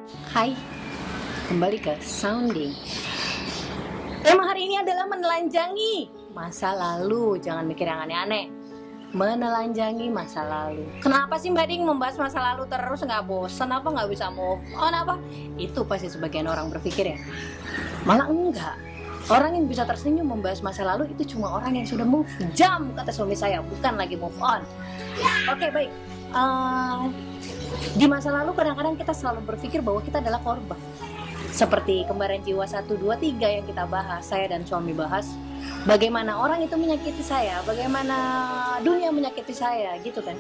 Hai, kembali ke Sounding. Tema hari ini adalah menelanjangi masa lalu. Jangan mikir yang aneh-aneh. Menelanjangi masa lalu. Kenapa sih Mbak Ding membahas masa lalu terus? Nggak bosan apa? Nggak bisa move on apa? Itu pasti sebagian orang berpikir ya. Malah enggak. Orang yang bisa tersenyum membahas masa lalu itu cuma orang yang sudah move jam, kata suami saya, bukan lagi move on. Oke, baik. Di masa lalu kadang-kadang kita selalu berpikir bahwa kita adalah korban. Seperti kembaran jiwa 1, 2, 3 yang kita bahas, saya dan suami bahas. Bagaimana orang itu menyakiti saya, bagaimana dunia menyakiti saya, gitu kan.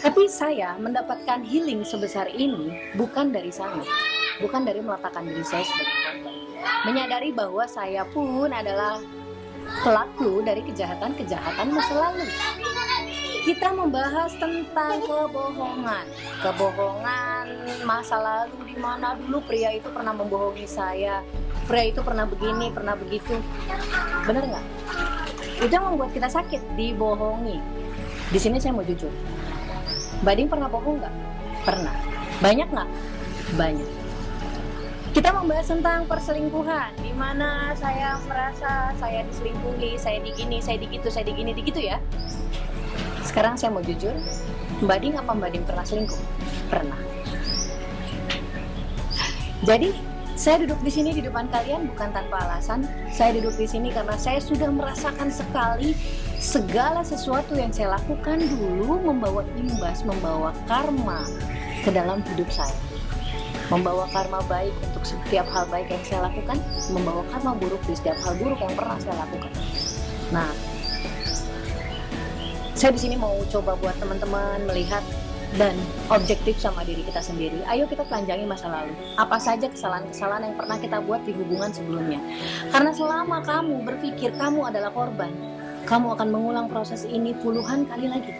Tapi saya mendapatkan healing sebesar ini bukan dari sana, bukan dari meletakkan diri saya sebagai korban. Menyadari bahwa saya pun adalah pelaku dari kejahatan-kejahatan masa lalu. Kita membahas tentang kebohongan masa lalu, di mana dulu pria itu pernah membohongi saya, pria itu pernah begini, pernah begitu. Bener nggak? Itu yang membuat kita sakit, dibohongi. Di sini saya mau jujur. Mbak Ding pernah bohong nggak? Pernah. Banyak nggak? Banyak. Kita membahas tentang perselingkuhan, di mana saya merasa saya diselingkuhi, saya digini, saya digitu ya. Sekarang saya mau jujur, Mbak Ding apa Mbak Ding pernah selingkuh? Pernah. Jadi saya duduk di sini di depan kalian bukan tanpa alasan. Saya duduk di sini karena saya sudah merasakan sekali segala sesuatu yang saya lakukan dulu membawa imbas, membawa karma ke dalam hidup saya. Membawa karma baik untuk setiap hal baik yang saya lakukan, membawa karma buruk di setiap hal buruk yang pernah saya lakukan. Nah, saya di sini mau coba buat teman-teman melihat dan objektif sama diri kita sendiri. Ayo kita telanjangi masa lalu. Apa saja kesalahan-kesalahan yang pernah kita buat di hubungan sebelumnya. Karena selama kamu berpikir kamu adalah korban, kamu akan mengulang proses ini puluhan kali lagi.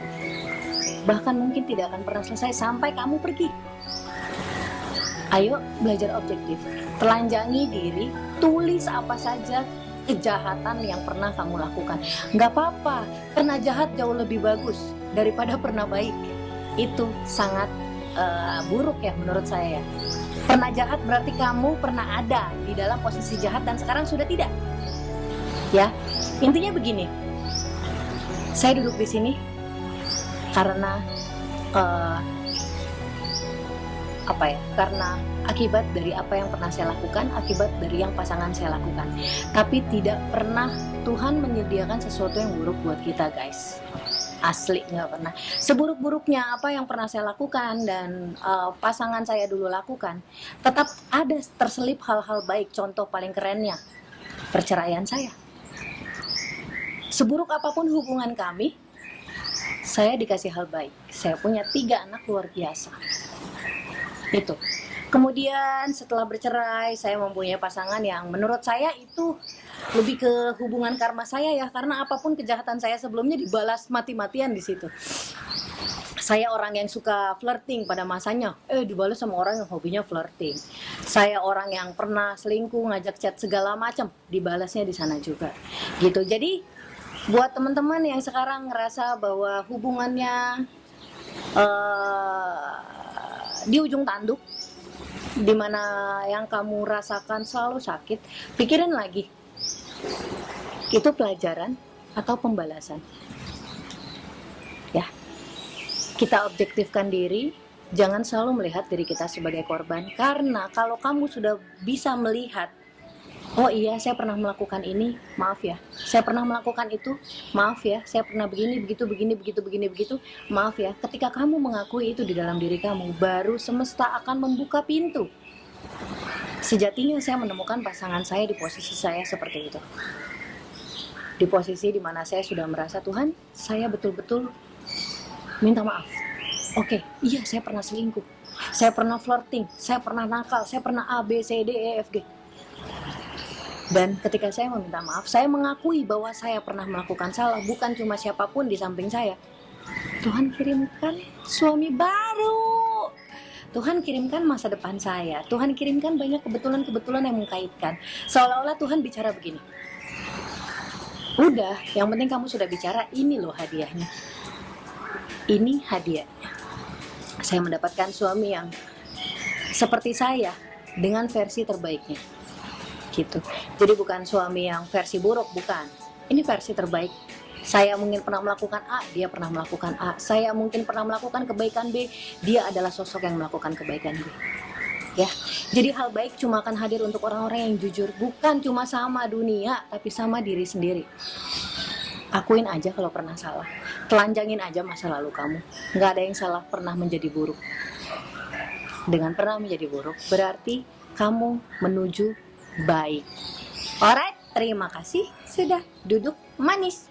Bahkan mungkin tidak akan pernah selesai sampai kamu pergi. Ayo belajar objektif. Telanjangi diri, tulis apa saja kejahatan yang pernah kamu lakukan. Nggak apa-apa, pernah jahat jauh lebih bagus daripada pernah baik. Itu sangat buruk ya menurut saya ya. Pernah jahat berarti kamu pernah ada di dalam posisi jahat dan sekarang sudah tidak. Ya, intinya begini. Saya duduk di sini karena karena akibat dari apa yang pernah saya lakukan, akibat dari yang pasangan saya lakukan. Tapi tidak pernah Tuhan menyediakan sesuatu yang buruk buat kita, guys. Asli nggak pernah. Seburuk-buruknya apa yang pernah saya lakukan dan pasangan saya dulu lakukan, tetap ada terselip hal-hal baik. Contoh paling kerennya, perceraian saya. Seburuk apapun hubungan kami, saya dikasih hal baik. Saya punya 3 anak luar biasa. Itu. Kemudian setelah bercerai, saya mempunyai pasangan yang menurut saya itu lebih ke hubungan karma saya ya, karena apapun kejahatan saya sebelumnya dibalas mati-matian di situ. Saya orang yang suka flirting pada masanya, dibalas sama orang yang hobinya flirting. Saya orang yang pernah selingkuh, ngajak chat segala macam, dibalasnya di sana juga. Gitu. Jadi buat teman-teman yang sekarang ngerasa bahwa hubungannya di ujung tanduk, dimana yang kamu rasakan selalu sakit, pikirin lagi, itu pelajaran atau pembalasan ya. Kita objektifkan diri, jangan selalu melihat diri kita sebagai korban, karena kalau kamu sudah bisa melihat, oh iya saya pernah melakukan ini, maaf ya, saya pernah melakukan itu, maaf ya, saya pernah begini, begitu, maaf ya. Ketika kamu mengakui itu di dalam diri kamu, baru semesta akan membuka pintu. Sejatinya saya menemukan pasangan saya di posisi saya seperti itu. Di posisi dimana saya sudah merasa, Tuhan, saya betul-betul minta maaf. Oke, iya saya pernah selingkuh, saya pernah flirting, saya pernah nakal, saya pernah A, B, C, D, E, F, G. Dan ketika saya meminta maaf, saya mengakui bahwa saya pernah melakukan salah, bukan cuma siapapun di samping saya. Tuhan kirimkan suami baru. Tuhan kirimkan masa depan saya. Tuhan kirimkan banyak kebetulan-kebetulan yang mengkaitkan. Seolah-olah Tuhan bicara begini. Udah, yang penting kamu sudah bicara, ini loh hadiahnya. Ini hadiahnya. Saya mendapatkan suami yang seperti saya dengan versi terbaiknya gitu. Jadi bukan suami yang versi buruk, bukan. Ini versi terbaik. Saya mungkin pernah melakukan A, dia pernah melakukan A. Saya mungkin pernah melakukan kebaikan B, dia adalah sosok yang melakukan kebaikan B. Ya, jadi hal baik cuma akan hadir untuk orang-orang yang jujur, bukan cuma sama dunia, tapi sama diri sendiri. Akuin aja kalau pernah salah, telanjangin aja masa lalu kamu. Nggak ada yang salah pernah menjadi buruk. Dengan pernah menjadi buruk, berarti kamu menuju baik. Alright, terima kasih sudah duduk manis.